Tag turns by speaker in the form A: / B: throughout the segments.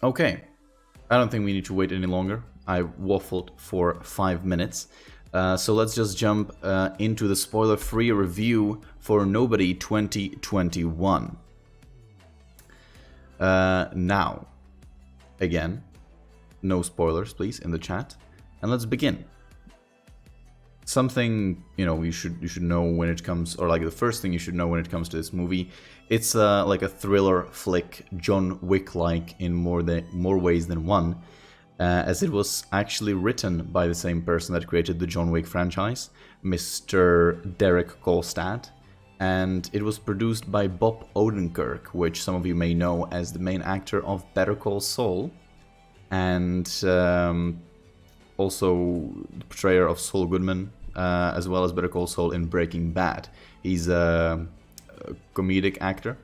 A: Okay, I don't think we need to wait any longer. I waffled for 5 minutes. So let's just jump into the spoiler-free review for Nobody 2021. Now, again, no spoilers, please, in the chat, and let's begin. Something you should know when it comes, or like the first thing you should know when it comes to this movie. It's like a thriller flick, John Wick-like in more ways than one, as it was actually written by the same person that created the John Wick franchise, Mr. Derek Kolstad, and it was produced by Bob Odenkirk, which some of you may know as the main actor of Better Call Saul, and also the portrayer of Saul Goodman, as well as Better Call Saul in Breaking Bad. He's a comedic actor,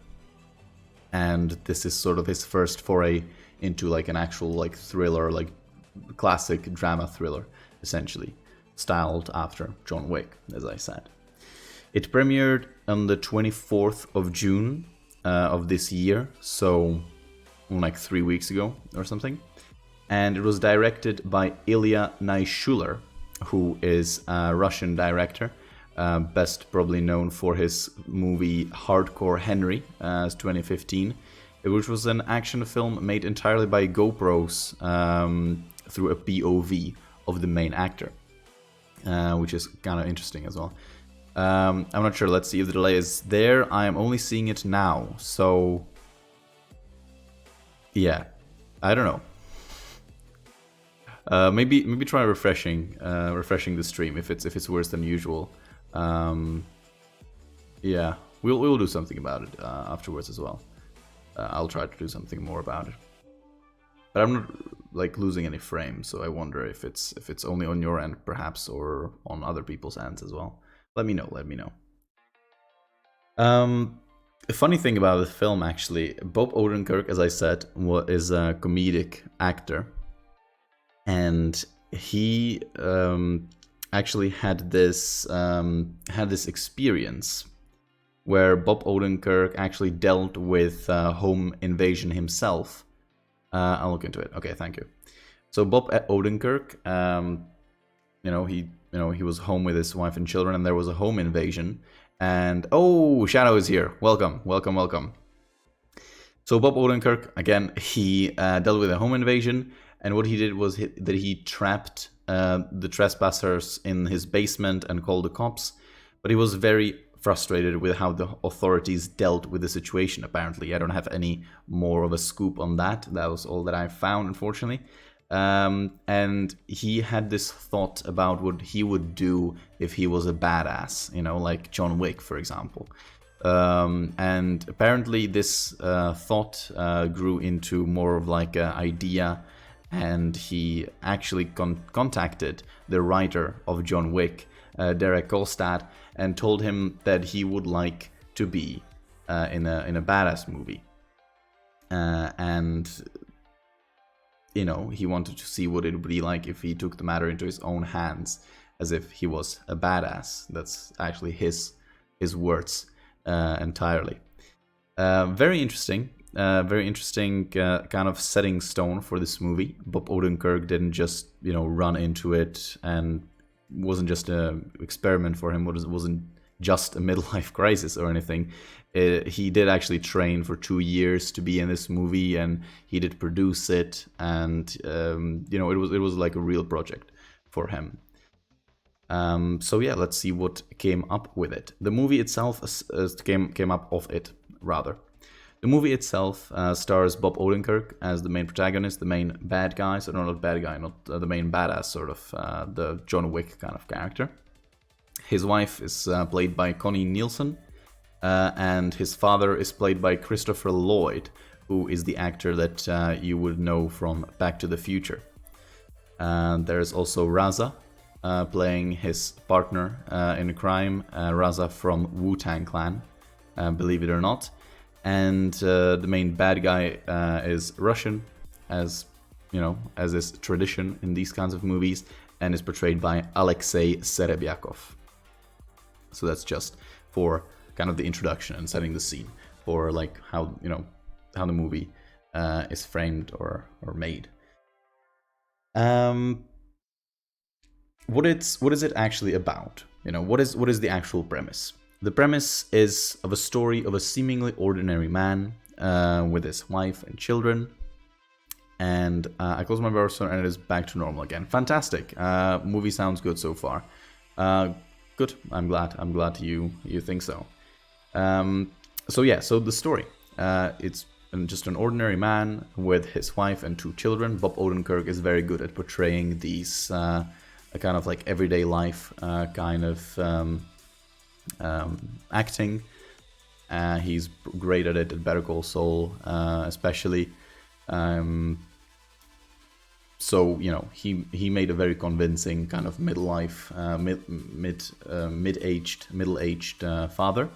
A: and this is sort of his first foray into like an actual like thriller, like classic drama thriller, essentially, styled after John Wick, as I said. It premiered on the 24th of June of this year, so like 3 weeks ago or something. And it was directed by Ilya Naishuller, who is a Russian director, best probably known for his movie Hardcore Henry, 2015, which was an action film made entirely by GoPros through a POV of the main actor, which is kind of interesting as well. I'm not sure, let's see if the delay is there. I am only seeing it now, so yeah, I don't know. Maybe try refreshing the stream if it's worse than usual. Yeah, we'll do something about it afterwards as well. I'll try to do something more about it. But I'm not like losing any frames, so I wonder if it's only on your end perhaps, or on other people's ends as well. Let me know. The funny thing about the film, actually, Bob Odenkirk, as I said, is a comedic actor. And he actually had this experience where Bob Odenkirk actually dealt with home invasion himself. I'll look into it. Okay, thank you. So Bob Odenkirk, he was home with his wife and children, and there was a home invasion. And oh, Shadow is here. Welcome. So Bob Odenkirk, again, he dealt with a home invasion. And what he did was that he trapped the trespassers in his basement and called the cops. But he was very frustrated with how the authorities dealt with the situation, apparently. I don't have any more of a scoop on that. That was all that I found, unfortunately. And he had this thought about what he would do if he was a badass, like John Wick, for example. And apparently this thought grew into more of like an idea. And he actually contacted the writer of John Wick, Derek Kolstad, and told him that he would like to be in a badass movie. And he wanted to see what it would be like if he took the matter into his own hands, as if he was a badass. That's actually his words entirely. Very interesting. Very interesting kind of setting stone for this movie. Bob Odenkirk didn't just, run into it, and wasn't just an experiment for him. It wasn't just a midlife crisis or anything. He did actually train for 2 years to be in this movie, and he did produce it, and it was like a real project for him. So yeah, let's see what came up with it. The movie itself came up of it, rather. The movie itself stars Bob Odenkirk as the main protagonist, the main bad guy. So not bad guy, not the main badass, sort of the John Wick kind of character. His wife is played by Connie Nielsen, and his father is played by Christopher Lloyd, who is the actor that you would know from Back to the Future. There's also Raza, playing his partner in crime, Raza from Wu-Tang Clan, believe it or not. And the main bad guy is Russian, as is tradition in these kinds of movies, and is portrayed by Alexei Serebyakov. So that's just for kind of the introduction and setting the scene for like how the movie is framed or made. What is it actually about? You know, what is the actual premise? The premise is of a story of a seemingly ordinary man with his wife and children. And I close my browser and it is back to normal again. Fantastic. Movie sounds good so far. Good. I'm glad you think so. So yeah. So the story. It's just an ordinary man with his wife and 2 children. Bob Odenkirk is very good at portraying these kind of like everyday life kind of acting. He's great at it at Better Call Saul, especially. So you know, he made a very convincing kind of middle-aged father,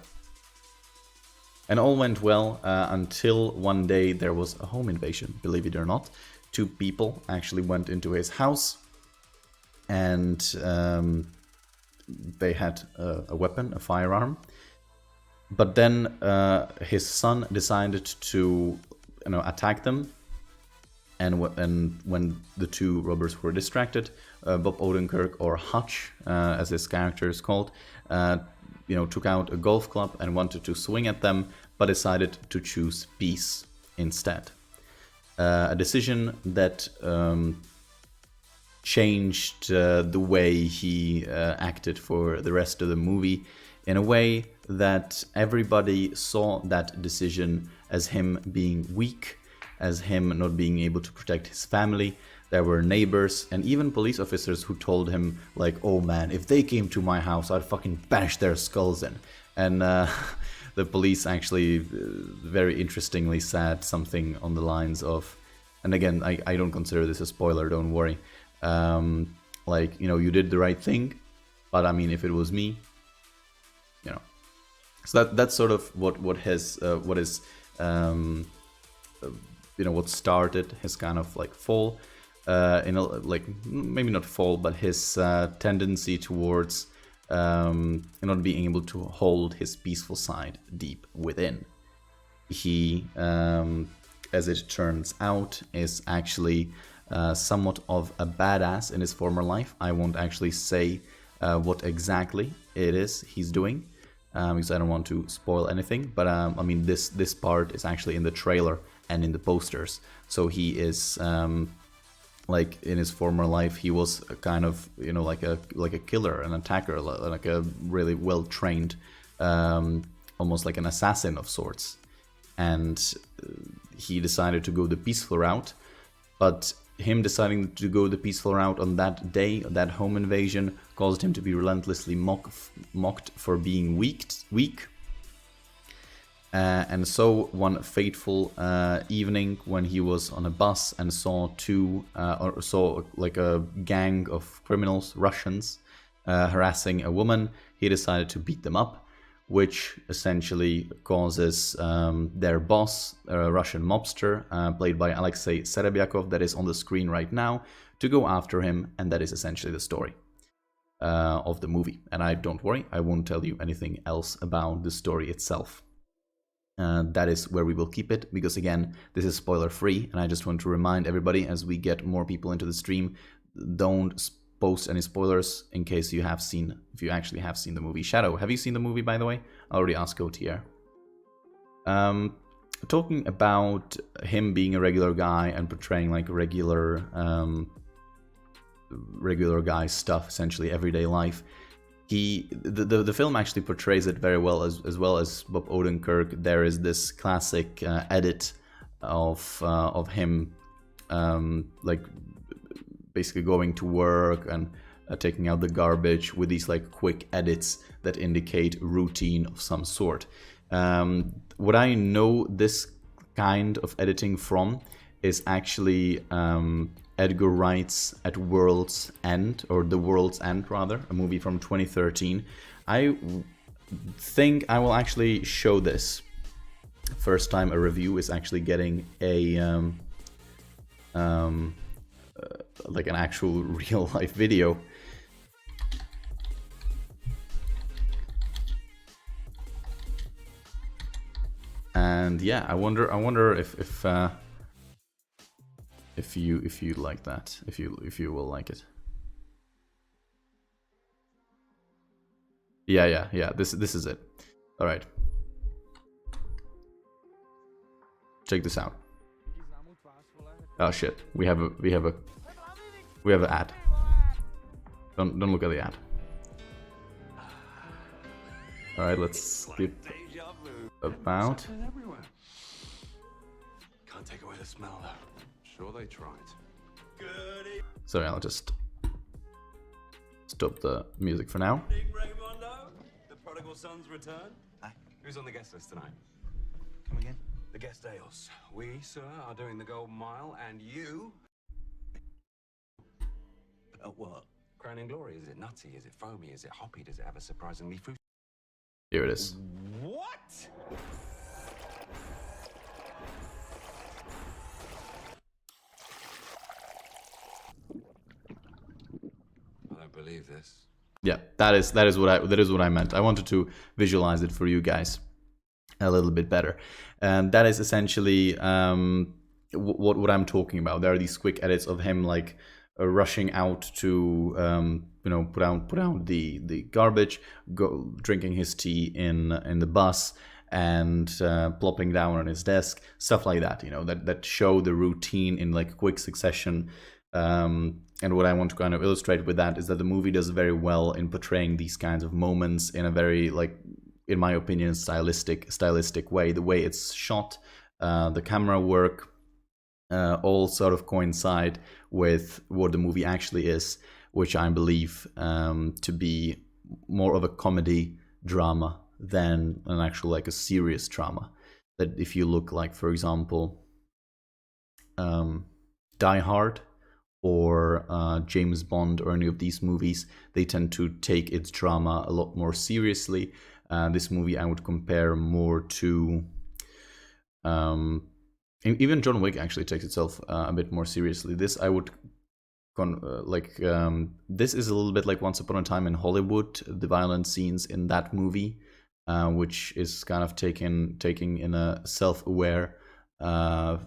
A: and all went well until one day there was a home invasion. Believe it or not, 2 people actually went into his house, and they had a weapon, a firearm. But then his son decided to, you know, attack them. And when the 2 robbers were distracted, Bob Odenkirk, or Hutch, as his character is called, you know, took out a golf club and wanted to swing at them, but decided to choose peace instead. A decision that changed the way he acted for the rest of the movie, in a way that everybody saw that decision as him being weak, as him not being able to protect his family. There were neighbors and even police officers who told him, like, oh man, if they came to my house, I'd fucking bash their skulls in. And the police actually very interestingly said something on the lines of, and again, I don't consider this a spoiler, don't worry. Like, you know, you did the right thing, but I mean, if it was me, you know. So that's sort of what is you know, what started his kind of like fall, in a, like maybe not fall, but his tendency towards not being able to hold his peaceful side deep within. He, as it turns out, is actually somewhat of a badass in his former life. I won't actually say what exactly it is he's doing, because I don't want to spoil anything. But I mean, this part is actually in the trailer and in the posters. So he is like in his former life, he was a kind of, you know, like a killer, an attacker, like a really well trained, almost like an assassin of sorts. And he decided to go the peaceful route, but him deciding to go the peaceful route on that day, that home invasion, caused him to be relentlessly mocked for being weak. And so one fateful evening, when he was on a bus and saw like a gang of criminals, Russians, harassing a woman, he decided to beat them up, which essentially causes their boss, a Russian mobster, played by Alexei Serebyakov, that is on the screen right now, to go after him, and that is essentially the story of the movie. And don't worry, I won't tell you anything else about the story itself. That is where we will keep it, because again, this is spoiler free, and I just want to remind everybody, as we get more people into the stream, don't post any spoilers in case you actually have seen the movie. Shadow, have you seen the movie, by the way? I already asked Gautier. Talking about him being a regular guy and portraying like regular guy stuff, essentially everyday life. The film actually portrays it very well, as well as Bob Odenkirk. There is this classic edit of him like basically going to work and taking out the garbage, with these like quick edits that indicate routine of some sort. What I know this kind of editing from is actually Edgar Wright's At World's End, or The World's End rather, a movie from 2013. I think I will actually show this. First time a review is actually getting a like an actual real life video. And yeah, I wonder if if you like that, if you will like it. Yeah. This is it. All right. Check this out. Oh shit. We have an ad. Don't look at the ad. All right, let's skip about.
B: Can't take away the smell though. Sure they tried.
A: Sorry, I'll just stop the music for now.
B: The prodigal son's return. Who's on the guest list tonight?
C: Come again?
B: The guest ales. We, sir, are doing the Golden Mile, and you.
C: What?
B: Crowning Glory. Is it nutty? Is it foamy? Is it hoppy? Does it have a surprisingly fruity?
A: Here it is.
B: What? I don't believe this.
A: Yeah, that is what I meant. I wanted to visualize it for you guys a little bit better, and that is essentially what I'm talking about. There are these quick edits of him like rushing out to put out the garbage, go drinking his tea in the bus, and plopping down on his desk, stuff like that. That show the routine in like quick succession. And what I want to kind of illustrate with that is that the movie does very well in portraying these kinds of moments in a very, like, in my opinion, stylistic way. The way it's shot, the camera work, all sort of coincide with what the movie actually is, which I believe to be more of a comedy drama than an actual, like, a serious drama. That if you look, like, for example, Die Hard, or James Bond, or any of these movies, they tend to take its drama a lot more seriously. This movie I would compare more to... even John Wick actually takes itself a bit more seriously. This I would... this is a little bit like Once Upon a Time in Hollywood, the violent scenes in that movie, which is kind of taking in a self-aware,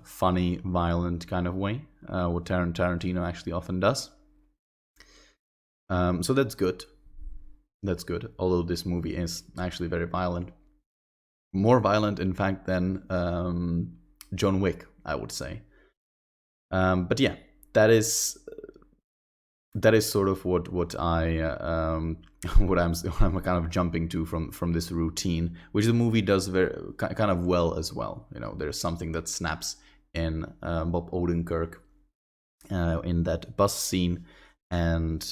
A: funny, violent kind of way, what Tarantino actually often does. So that's good. That's good. Although this movie is actually very violent, more violent, in fact, than John Wick, I would say. But yeah, that is sort of what I'm kind of jumping to from this routine, which the movie does very kind of well as well. There's something that snaps in Bob Odenkirk in that bus scene, and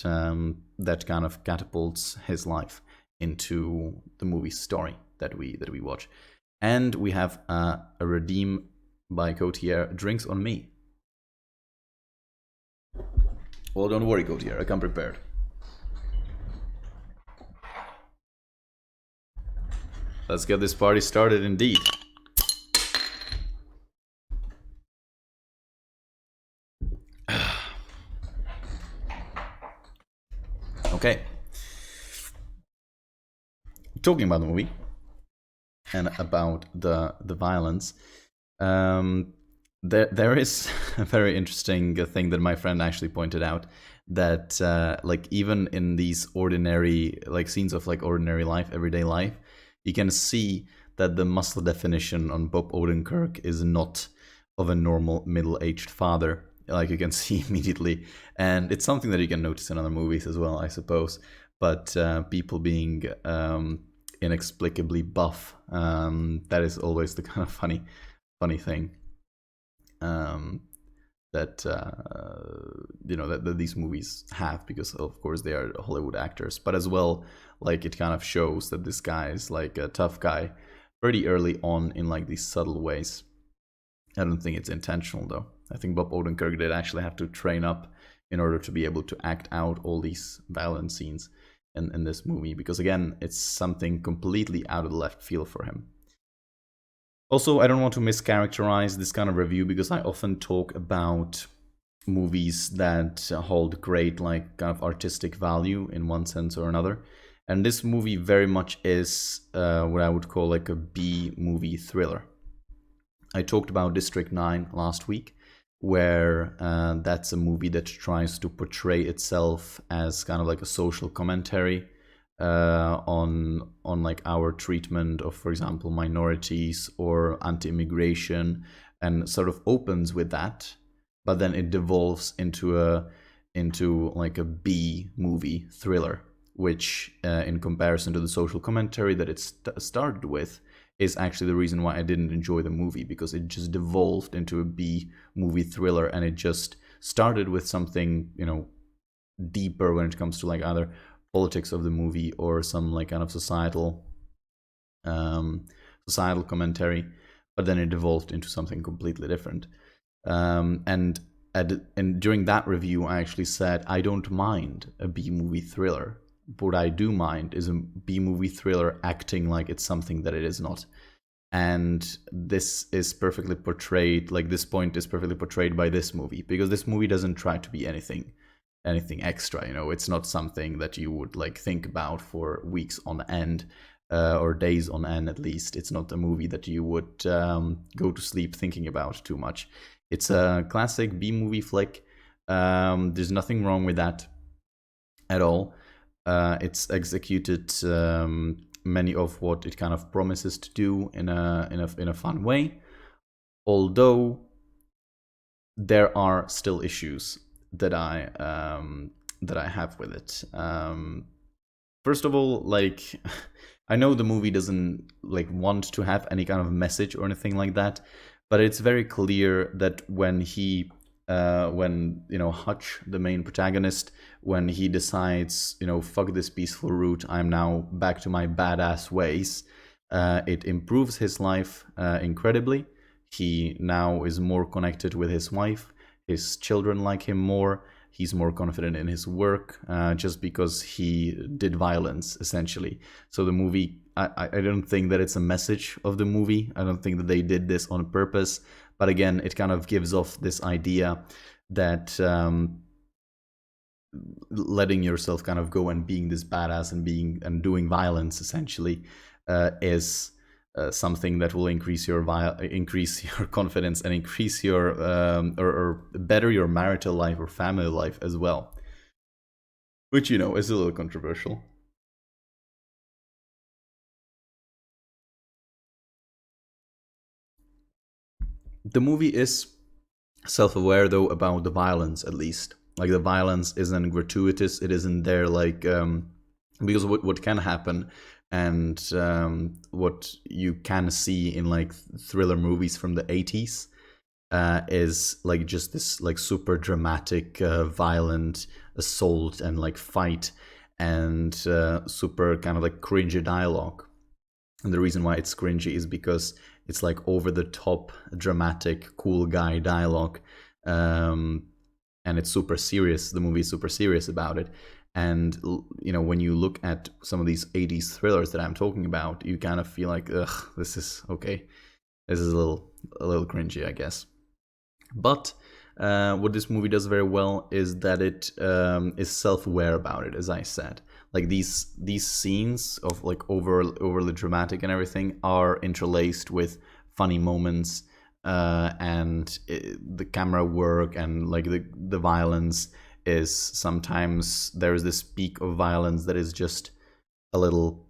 A: that kind of catapults his life into the movie story that we watch. And we have a redeem by Cotier, Drinks on Me. Well, don't worry, Cotier, I come prepared. Let's get this party started indeed. Okay. Talking about the movie and about the violence, there is a very interesting thing that my friend actually pointed out, that like even in these ordinary like scenes of like ordinary life, everyday life, you can see that the muscle definition on Bob Odenkirk is not of a normal middle-aged father, like you can see immediately. And it's something that you can notice in other movies as well, I suppose. But people being inexplicably buff, that is always the kind of funny thing. That that these movies have, because of course they are Hollywood actors, but as well, like, it kind of shows that this guy is like a tough guy pretty early on in like these subtle ways. I don't think it's intentional though. I think Bob Odenkirk did actually have to train up in order to be able to act out all these violent scenes in this movie, because again, it's something completely out of the left field for him. Also, I don't want to mischaracterize this kind of review, because I often talk about movies that hold great, like, kind of artistic value in one sense or another. And this movie very much is what I would call like a B movie thriller. I talked about District 9 last week, where that's a movie that tries to portray itself as kind of like a social commentary on like our treatment of, for example, minorities or anti-immigration, and sort of opens with that, but then it devolves into like a B movie thriller, which in comparison to the social commentary that it started with, is actually the reason why I didn't enjoy the movie, because it just devolved into a B movie thriller, and it just started with something, you know, deeper when it comes to like either politics of the movie or some like kind of societal commentary, but then it devolved into something completely different. And during that review, I actually said I don't mind a B movie thriller. What I do mind is a B movie thriller acting like it's something that it is not. And this is perfectly portrayed, like this point is perfectly portrayed by this movie, because this movie doesn't try to be anything extra, you know. It's not something that you would like think about for weeks on end, or days on end at least. It's not a movie that you would go to sleep thinking about too much. It's a classic B movie flick. There's nothing wrong with that at all. It's executed many of what it kind of promises to do in a fun way, although there are still issues that I have with it. First of all, like, I know the movie doesn't like want to have any kind of message or anything like that, but it's very clear that when you know, Hutch, the main protagonist, when he decides, you know, fuck this peaceful route, I'm now back to my badass ways, it improves his life incredibly. He now is more connected with his wife. His children like him more. He's more confident in his work, just because he did violence, essentially. So the movie, I don't think that it's a message of the movie. I don't think that they did this on purpose. But again, it kind of gives off this idea that letting yourself kind of go and being this badass and doing violence, essentially, is something that will increase your confidence and increase your or better your marital life or family life as well, which, you know, is a little controversial. The movie is self-aware though about the violence, at least. Like, the violence isn't gratuitous. It isn't there like because what can happen, and what you can see in like thriller movies from the 80s is like just this like super dramatic violent assault and like fight, and super kind of like cringy dialogue. And the reason why it's cringy is because it's like over the top dramatic cool guy dialogue, and it's super serious. The movie is super serious about it. And, you know, when you look at some of these 80s thrillers that I'm talking about, you kind of feel like, ugh, this is okay. This is a little cringy, I guess. But what this movie does very well is that it is self-aware about it, as I said. Like, these scenes of like overly dramatic and everything are interlaced with funny moments, and the camera work and like the violence is sometimes there is this peak of violence that is just a little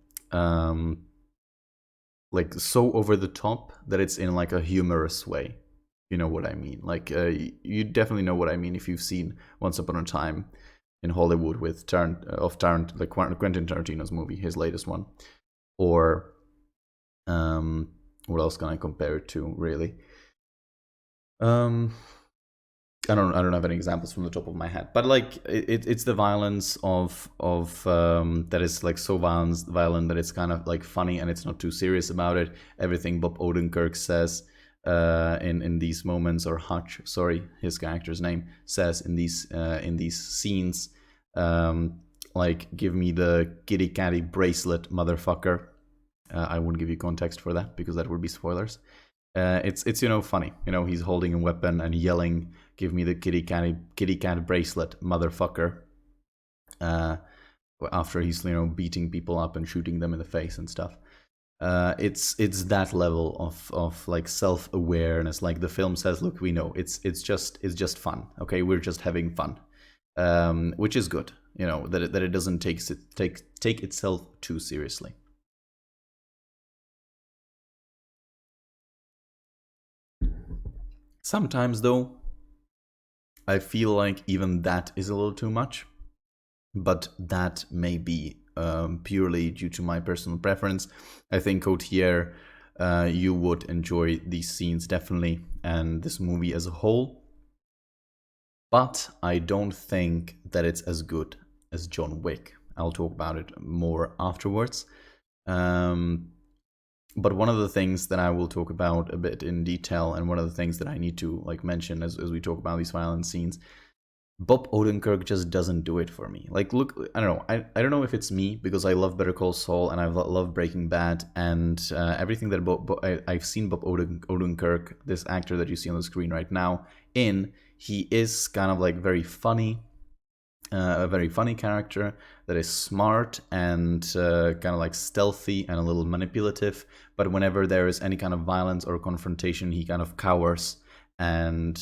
A: like so over the top that it's in like a humorous way. You know what I mean? Like, you definitely know what I mean if you've seen Once Upon a Time in Hollywood with Quentin Tarantino's movie, his latest one. Or what else can I compare it to, really? I don't have any examples from the top of my head, but like it's the violence of that is like so violent that it's kind of like funny, and it's not too serious about it. Everything Bob Odenkirk says in these moments, or Hutch, sorry, his character's name, says in these scenes, like, give me the kitty catty bracelet, motherfucker. I wouldn't give you context for that because that would be spoilers. It's you know, funny. You know, he's holding a weapon and yelling, "Give me the kitty cat bracelet, motherfucker!" After he's, you know, beating people up and shooting them in the face and stuff. It's that level of like self-awareness. Like the film says, look, we know it's just fun. Okay, we're just having fun, which is good. You know, that it doesn't take itself too seriously. Sometimes though, I feel like even that is a little too much, but that may be purely due to my personal preference. I think Cotier, you would enjoy these scenes definitely, and this movie as a whole. But I don't think that it's as good as John Wick. I'll talk about it more afterwards. But one of the things that I will talk about a bit in detail, and one of the things that I need to like mention as we talk about these violent scenes, Bob Odenkirk just doesn't do it for me. Like, look, I don't know. I don't know if it's me because I love Better Call Saul and I love Breaking Bad and everything that I've seen Bob Odenkirk, this actor that you see on the screen right now, in. He is kind of like very funny, a very funny character that is smart and kind of like stealthy and a little manipulative. But whenever there is any kind of violence or confrontation, he kind of cowers, and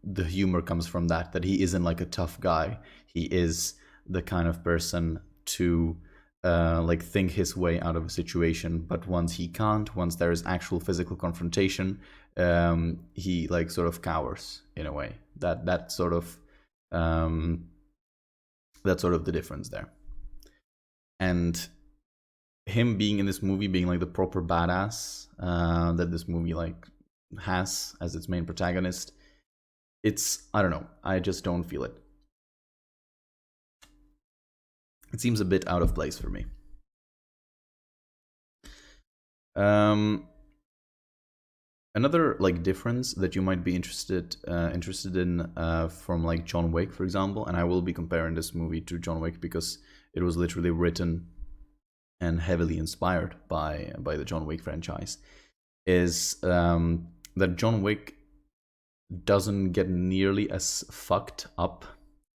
A: the humor comes from that he isn't like a tough guy. He is the kind of person to like think his way out of a situation. But once he can't, once there is actual physical confrontation, he like sort of cowers in a way. That's sort of the difference there. And him being in this movie, being like the proper badass that this movie like has as its main protagonist, it's, I don't know, I just don't feel it. It seems a bit out of place for me. Another like difference that you might be interested in from like John Wick, for example, and I will be comparing this movie to John Wick because it was literally written and heavily inspired by the John Wick franchise, is that John Wick doesn't get nearly as fucked up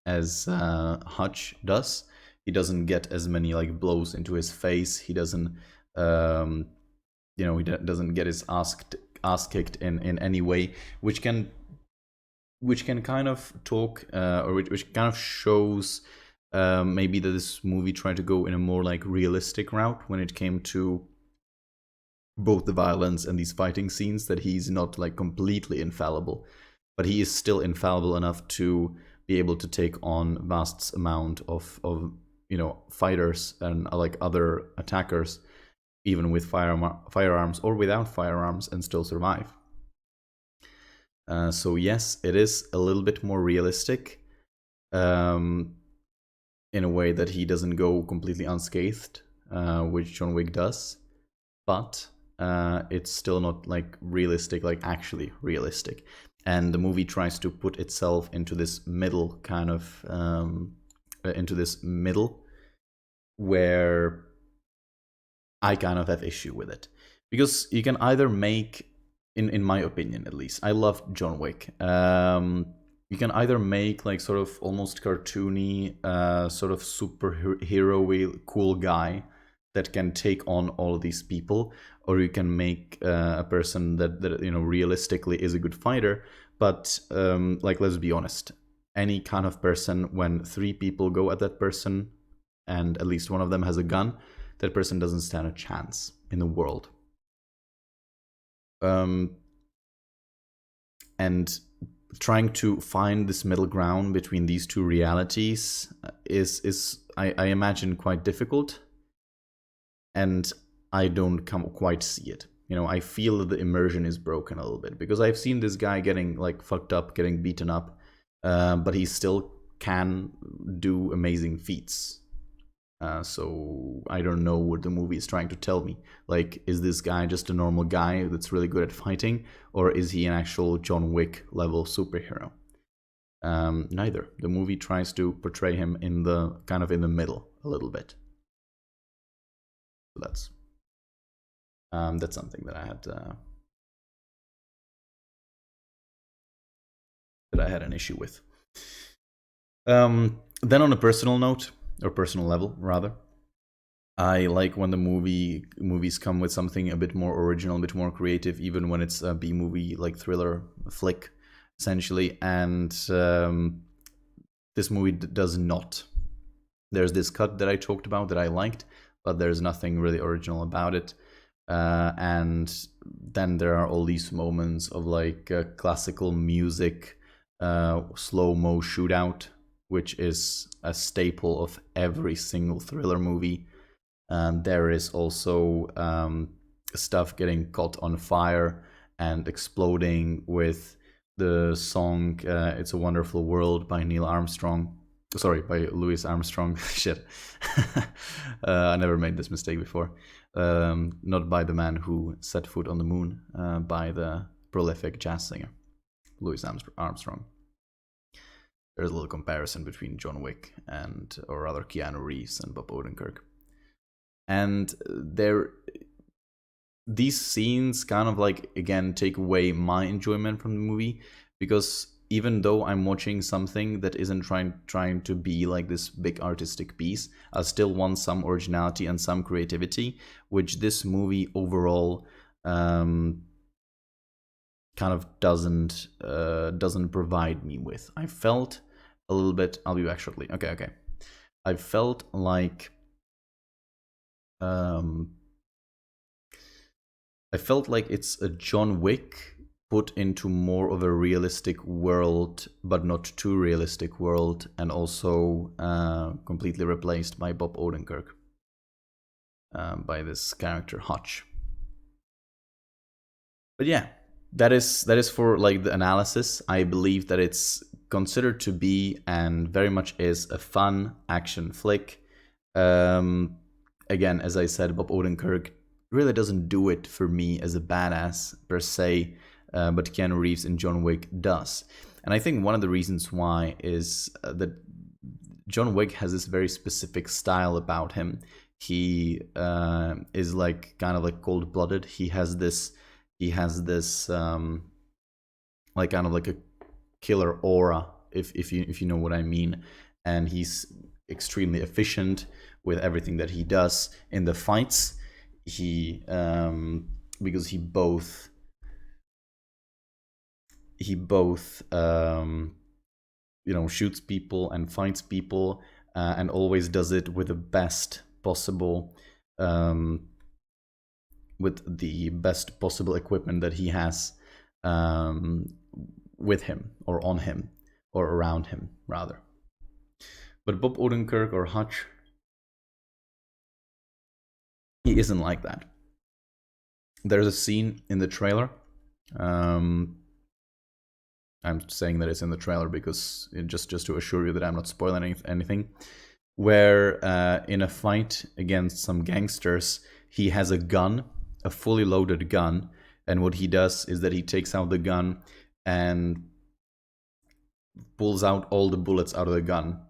A: as Hutch does. He doesn't get as many like blows into his face. He doesn't, he doesn't get his ass kicked in any way, which can kind of talk or which kind of shows maybe that this movie tried to go in a more like realistic route when it came to both the violence and these fighting scenes, that he's not like completely infallible, but he is still infallible enough to be able to take on vast amount of fighters and like other attackers, even with firearms or without firearms, and still survive. So yes, it is a little bit more realistic in a way that he doesn't go completely unscathed, which John Wick does, but it's still not like realistic, like actually realistic. And the movie tries to put itself into this middle kind of where I kind of have issue with it, because you can either make, in my opinion at least, I love John Wick. You can either make like sort of almost cartoony, sort of superhero-y cool guy that can take on all of these people, or you can make a person that realistically is a good fighter. But like, let's be honest, any kind of person, when 3 people go at that person and at least one of them has a gun, that person doesn't stand a chance in the world. And trying to find this middle ground between these two realities is I imagine quite difficult, and I don't quite see it. I feel that the immersion is broken a little bit, because I've seen this guy getting like fucked up, getting beaten up, but he still can do amazing feats. So I don't know what the movie is trying to tell me. Like, is this guy just a normal guy that's really good at fighting, or is he an actual John Wick level superhero? Neither. The movie tries to portray him in the kind of in the middle a little bit. So that's something that I had an issue with. Then on a personal note, or personal level rather, I like when the movies come with something a bit more original, a bit more creative, even when it's a B movie, like thriller flick, essentially. And this movie does not. There's this cut that I talked about that I liked, but there's nothing really original about it. And then there are all these moments of like classical music, slow-mo shootout, which is a staple of every single thriller movie. There is also stuff getting caught on fire and exploding with the song "It's a Wonderful World" by Neil Armstrong. Sorry, by Louis Armstrong. Shit. I never made this mistake before. Not by the man who set foot on the moon, by the prolific jazz singer, Louis Armstrong. There's a little comparison between John Wick and, or rather, Keanu Reeves and Bob Odenkirk. And these scenes kind of like, again, take away my enjoyment from the movie, because even though I'm watching something that isn't trying to be like this big artistic piece, I still want some originality and some creativity, which this movie overall kind of doesn't provide me with. I felt a little bit. I'll be back shortly. Okay. I felt like it's a John Wick put into more of a realistic world, but not too realistic world, and also completely replaced by Bob Odenkirk, by this character Hutch. But yeah, that is for like the analysis. I believe that it's considered to be, and very much is, a fun action flick. Again, as I said, Bob Odenkirk really doesn't do it for me as a badass per se, but Keanu Reeves in John Wick does. And I think one of the reasons why is that John Wick has this very specific style about him. He is like kind of like cold-blooded. He has this like kind of like a killer aura, if you know what I mean. And he's extremely efficient with everything that he does in the fights. He because he both shoots people and fights people, and always does it with the best possible equipment that he has with him, or on him, or around him rather. But Bob Odenkirk, or Hutch, he isn't like that. There's a scene in the trailer. I'm saying that it's in the trailer because just to assure you that I'm not spoiling anything, where in a fight against some gangsters, he has a gun, a fully loaded gun, and what he does is that he takes out the gun and pulls out all the bullets out of the gun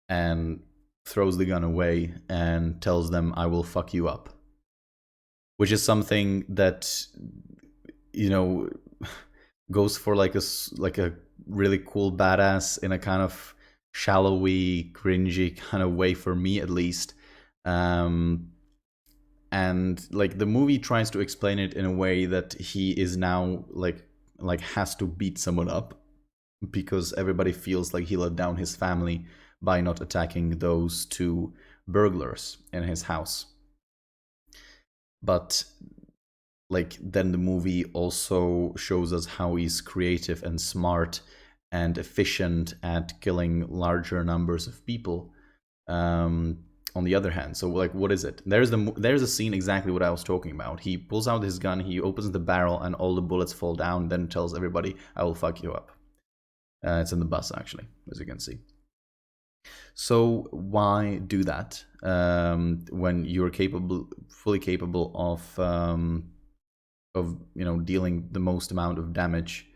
A: and throws the gun away and tells them, "I will fuck you up," which is something that, goes for like a really cool badass in a kind of shallowy, cringy kind of way, for me at least. And like the movie tries to explain it in a way that he is now like has to beat someone up because everybody feels like he let down his family by not attacking those two burglars in his house. But like then the movie also shows us how he's creative and smart and efficient at killing larger numbers of people. On the other hand, so like, what is it? There's a scene exactly what I was talking about. He pulls out his gun, he opens the barrel, and all the bullets fall down. Then tells everybody, "I will fuck you up." It's in the bus, actually, as you can see. So why do that when you're fully capable of dealing the most amount of damage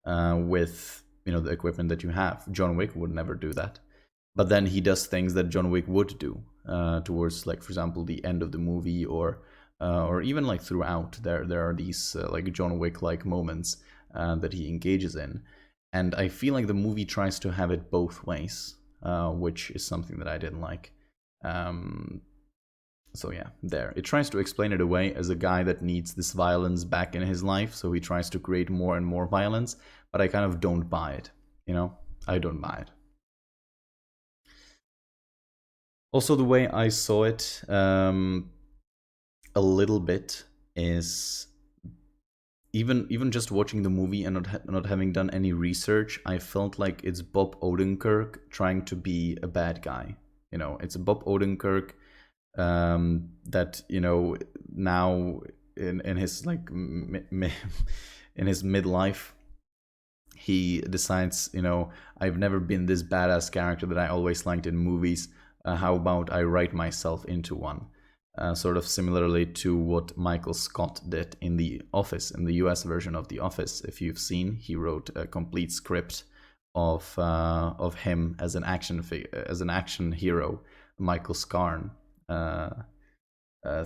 A: with the equipment that you have? John Wick would never do that, but then he does things that John Wick would do towards, like, for example, the end of the movie, or even like throughout. There are these like John Wick like moments that he engages in, and I feel like the movie tries to have it both ways, which is something that I didn't like. So yeah, there. It tries to explain it away as a guy that needs this violence back in his life, so he tries to create more and more violence, but I kind of don't buy it, you know? I don't buy it. Also, the way I saw it a little bit is even just watching the movie and not having done any research, I felt like it's Bob Odenkirk trying to be a bad guy. You know, it's Bob Odenkirk that, you know, now in his like in his midlife, he decides, you know, I've never been this badass character that I always liked in movies. How about I write myself into one? Sort of similarly to what Michael Scott did in The Office, in the US version of The Office. If you've seen, he wrote a complete script of him as an action hero, Michael Scarn.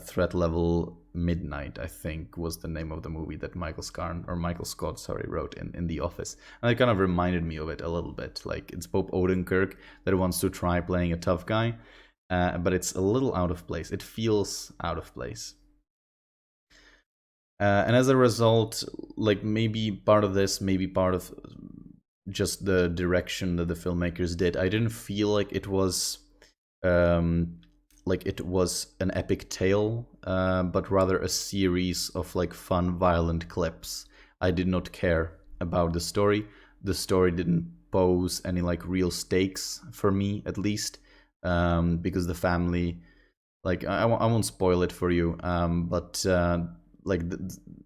A: Threat Level Midnight, I think, was the name of the movie that Michael Scott, sorry, wrote in The Office. And it kind of reminded me of it a little bit. Like, it's Bob Odenkirk that wants to try playing a tough guy, but it's a little out of place. It feels out of place. And as a result, like, maybe part of this, maybe part of just the direction that the filmmakers did, I didn't feel like it was an epic tale, but rather a series of like fun, violent clips. I did not care about the story. The story didn't pose any like real stakes for me, at least, because the family, like, I won't spoil it for you, but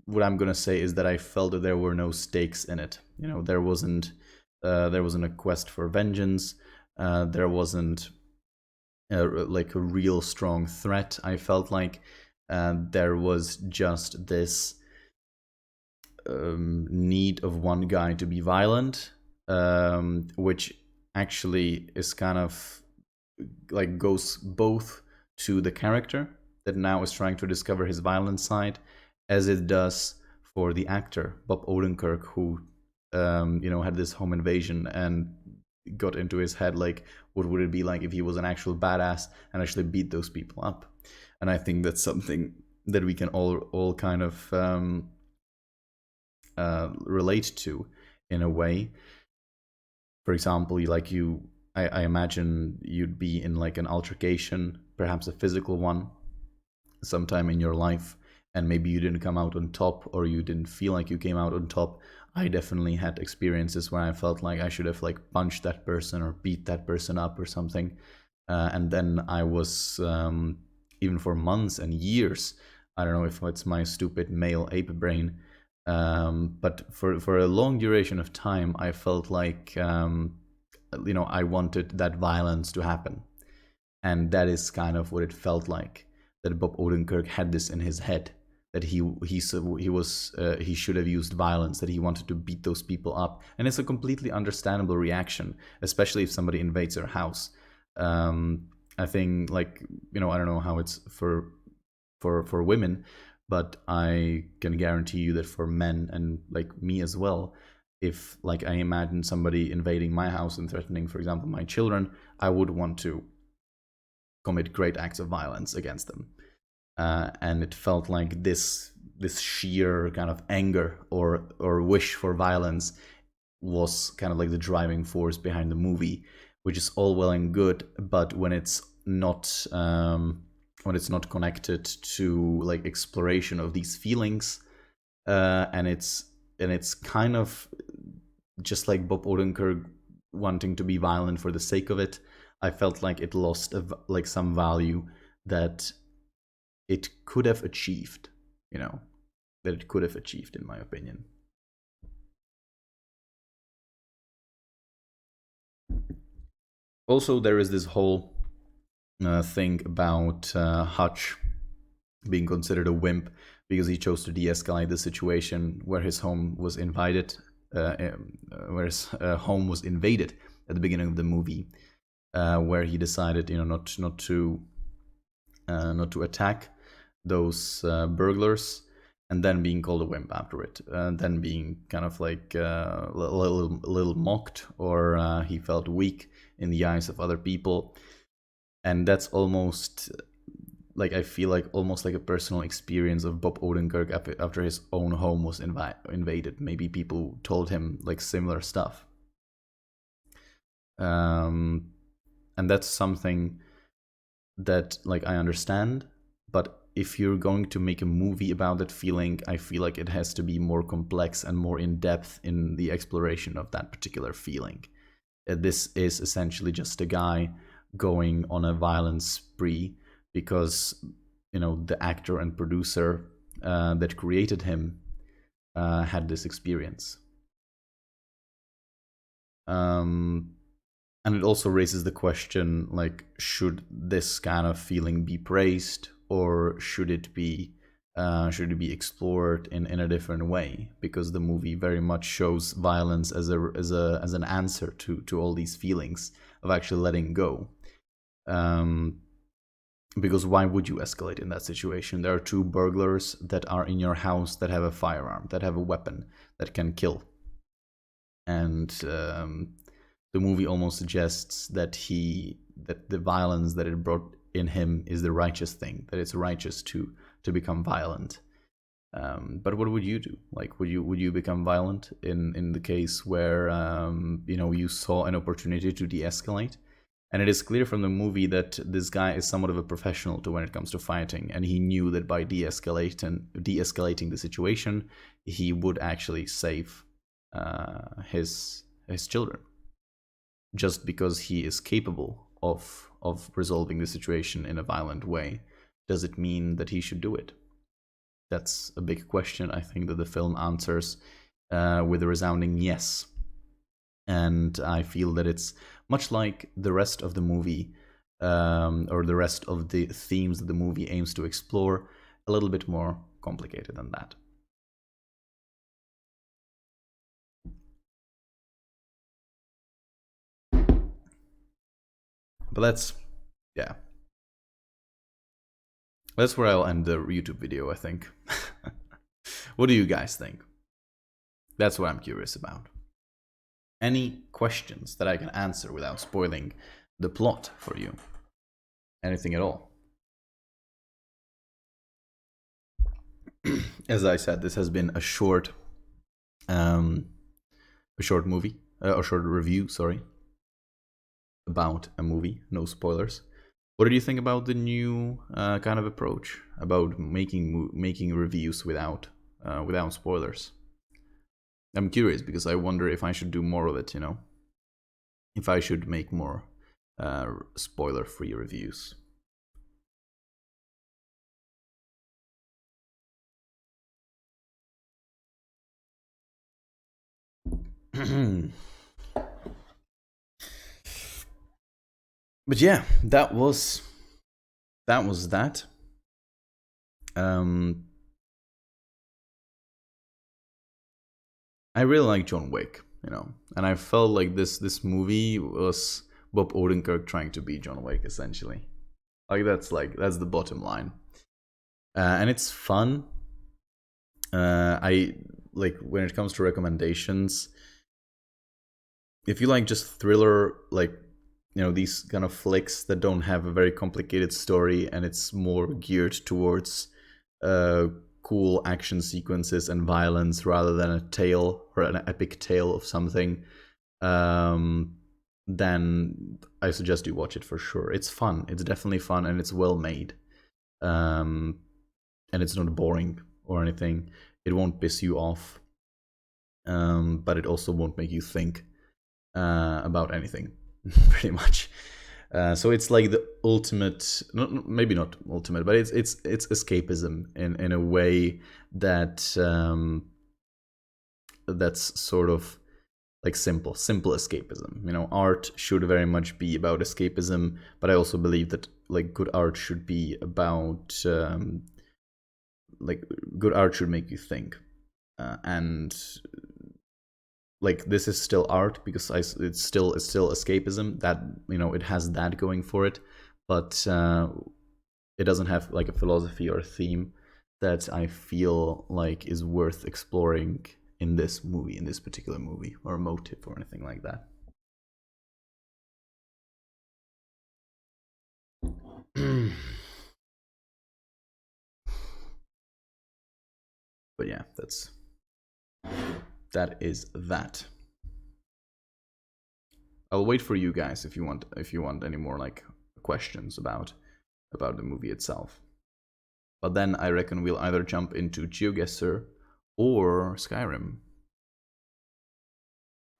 A: what I'm gonna say is that I felt that there were no stakes in it. You know, there wasn't a quest for vengeance. There wasn't like a real strong threat. I felt like there was just this need of one guy to be violent, which actually is kind of like goes both to the character that now is trying to discover his violent side, as it does for the actor Bob Odenkirk, who had this home invasion and got into his head like, what would it be like if he was an actual badass and actually beat those people up? And I think that's something that we can all kind of relate to in a way. For example, I imagine you'd be in like an altercation, perhaps a physical one, sometime in your life, and maybe you didn't come out on top, or you didn't feel like you came out on top. I definitely had experiences where I felt like I should have like punched that person or beat that person up or something, and then I was even for months and years. I don't know if it's my stupid male ape brain, but for a long duration of time, I felt like I wanted that violence to happen, and that is kind of what it felt like. That Bob Odenkirk had this in his head, that he should have used violence, that he wanted to beat those people up, and it's a completely understandable reaction, especially if somebody invades your house. I think, like, I don't know how it's for women, but I can guarantee you that for men, and like me as well, if like I imagine somebody invading my house and threatening, for example, my children, I would want to commit great acts of violence against them. And it felt like this sheer kind of anger or wish for violence was kind of like the driving force behind the movie, which is all well and good, but when it's not connected to like exploration of these feelings, and it's kind of just like Bob Odenkirk wanting to be violent for the sake of it, I felt like it lost like some value that it could have achieved, in my opinion. Also, there is this whole thing about Hutch being considered a wimp because he chose to de-escalate the situation where his home was invaded at the beginning of the movie, where he decided, not to attack those burglars, and then being called a wimp after it, then being kind of like a little mocked, or he felt weak in the eyes of other people. And that's almost like I feel like almost like a personal experience of Bob Odenkirk after his own home was invaded. Maybe people told him like similar stuff. And that's something that like I understand, but if you're going to make a movie about that feeling, I feel like it has to be more complex and more in depth in the exploration of that particular feeling. This is essentially just a guy going on a violence spree because, you know, the actor and producer that created him had this experience. And it also raises the question, like, should this kind of feeling be praised, or should it be explored in a different way? Because the movie very much shows violence as an answer to all these feelings of actually letting go. Because why would you escalate in that situation? There are two burglars that are in your house that have a firearm, that have a weapon that can kill, and the movie almost suggests that the violence that it brought in him is the righteous thing, that it's righteous to become violent. But what would you do? Like, would you become violent in the case where you saw an opportunity to de-escalate? And it is clear from the movie that this guy is somewhat of a professional when it comes to fighting, and he knew that by de-escalating the situation, he would actually save his children. Just because he is capable of resolving the situation in a violent way, does it mean that he should do it? That's a big question. I think that the film answers with a resounding yes. And I feel that it's much like the rest of the movie, or the rest of the themes that the movie aims to explore, a little bit more complicated than that. But that's where I'll end the YouTube video, I think. What do you guys think? That's what I'm curious about. Any questions that I can answer without spoiling the plot for you? Anything at all? As I said, this has been a short movie, or short review, sorry, about a movie. No spoilers. What did you think about the new kind of approach about making reviews without spoilers? I'm curious because I wonder if I should do more of it. You know, if I should make more spoiler-free reviews. But yeah, that was that. I really like John Wick, you know, and I felt like this movie was Bob Odenkirk trying to be John Wick, essentially. That's the bottom line, and it's fun. I like when it comes to recommendations. If you like just thriller, like, you know, these kind of flicks that don't have a very complicated story and it's more geared towards cool action sequences and violence rather than a tale or an epic tale of something, then I suggest you watch it for sure. It's fun. It's definitely fun, and it's well made. And it's not boring or anything. It won't piss you off. But it also won't make you think about anything, pretty much. So it's like the ultimate, maybe not ultimate, but it's escapism in a way that that's sort of like simple escapism. You know, art should very much be about escapism, but I also believe that like good art should be about like good art should make you think, and like this is still art because it's still escapism, that, you know, it has that going for it, but it doesn't have like a philosophy or a theme that I feel like is worth exploring in this particular movie, or a motive or anything like that. But yeah, that is that. I'll wait for you guys if you want any more like questions about the movie itself. But then I reckon we'll either jump into GeoGuessr or Skyrim.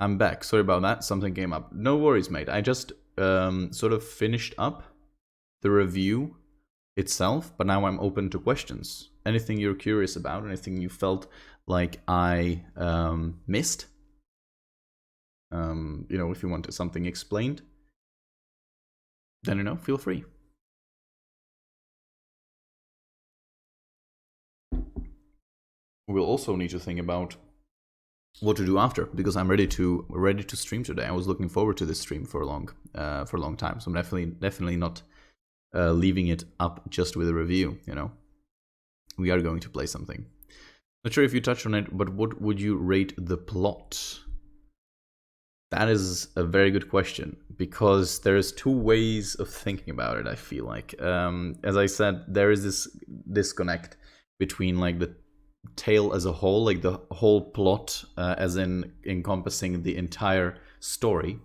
A: I'm back. Sorry about that. Something came up. No worries, mate. I just sort of finished up the review itself, but now I'm open to questions. Anything you're curious about, anything you felt like I missed. If you want something explained, then feel free. We'll also need to think about what to do after, because I'm ready to stream today. I was looking forward to this stream for a long time, so I'm definitely not leaving it up just with a review. We are going to play something. Not sure if you touched on it, but what would you rate the plot? That is a very good question, because there's two ways of thinking about it, I feel like. As I said, there is this disconnect between like the tale as a whole, like the whole plot, as in encompassing the entire story,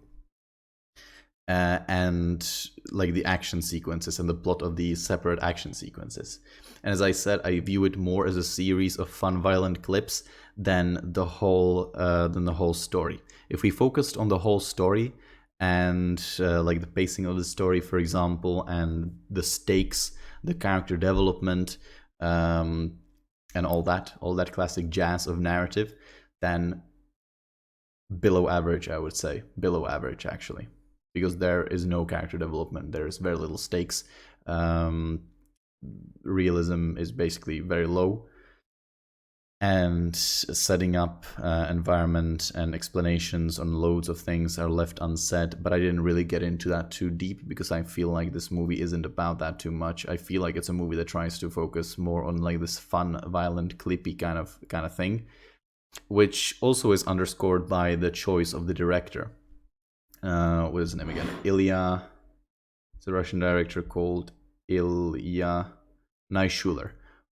A: and like the action sequences and the plot of the separate action sequences. And as I said, I view it more as a series of fun, violent clips than the whole story. If we focused on the whole story and like the pacing of the story, for example, and the stakes, the character development, and all that classic jazz of narrative, then below average, I would say. Below average, actually. Because there is no character development, there's very little stakes. Realism is basically very low. And setting up environment and explanations on loads of things are left unsaid. But I didn't really get into that too deep, because I feel like this movie isn't about that too much. I feel like it's a movie that tries to focus more on like this fun, violent, clippy kind of thing, which also is underscored by the choice of the director. What is his name again? Ilya. It's a Russian director called Ilya Naishuller,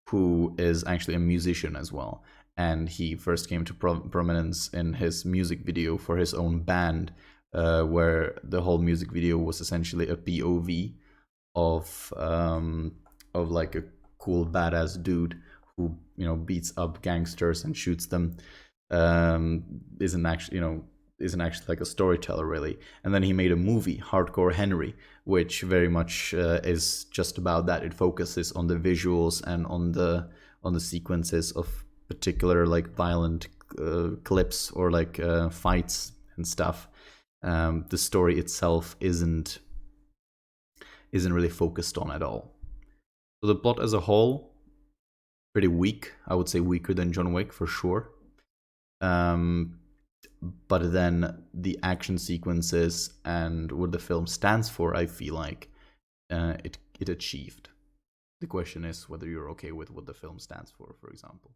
A: who is actually a musician as well. And he first came to prominence in his music video for his own band, where the whole music video was essentially a POV of like a cool badass dude who beats up gangsters and shoots them. Isn't actually like a storyteller really. And then he made a movie, Hardcore Henry, which very much is just about that. It focuses on the visuals and on the sequences of particular like violent clips or like fights and stuff. The story itself isn't really focused on at all. So the plot as a whole, pretty weak. I would say weaker than John Wick for sure. But then the action sequences and what the film stands for, I feel like it achieved. The question is whether you're okay with what the film stands for example.